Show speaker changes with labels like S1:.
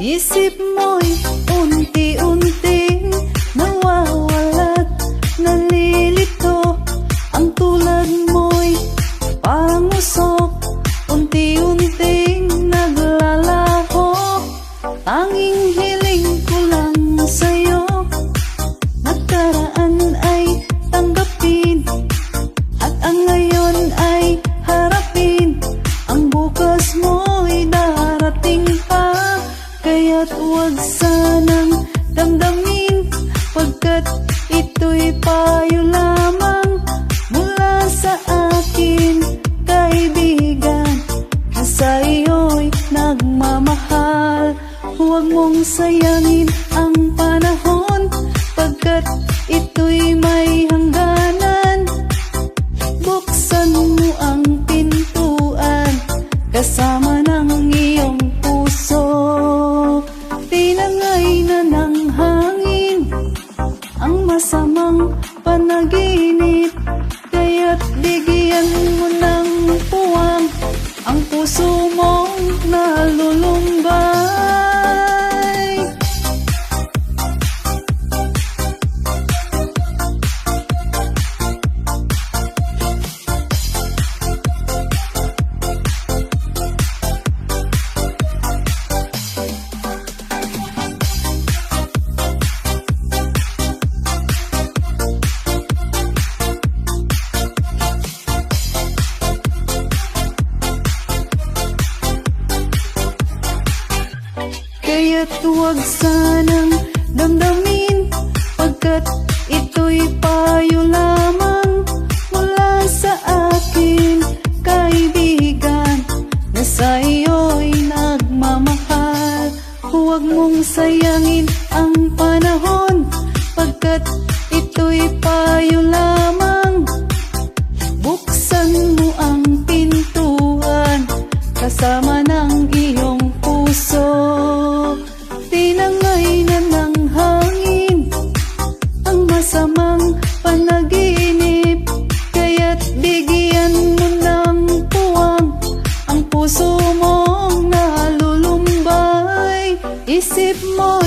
S1: Isip mo'y unti-unting nawawala't nalilito. Ang tulad mo'y pangusok, unti-unting naglalaho. Tanging hiling ko lang sa'yo, nakaraan ay tanggapin, at ang ngayon ay harapin. Ang bukas mo'y darating pa, kaya't huwag sanang damdamin, pagkat ito'y payo lamang mula sa akin, kaibigan, na sa iyo'y nagmamahal. Huwag mong sayangin ang panahon, pagkat ito'y may hangganan. Buksan mo ang pintuan kasama ng iyong puso. Tinangay na ng hangin ang masamang panaginip, kaya't bigyan mo ng puwang ang puso mong nalulumbay. Kaya't huwag sanang damdamin, pagkat ito'y payo lamang mula sa akin, kaibigan, na sa iyo'y nagmamahal. Huwag mong sayangin ang panahon, pagkat ito'y payo lamang. Buksan mo ang pintuan kasama ng iyong puso. Tinangay na ng hangin ang masamang panaginip, kaya't bigyan mo ng puwang ang puso mong nalulumbay. Isip mo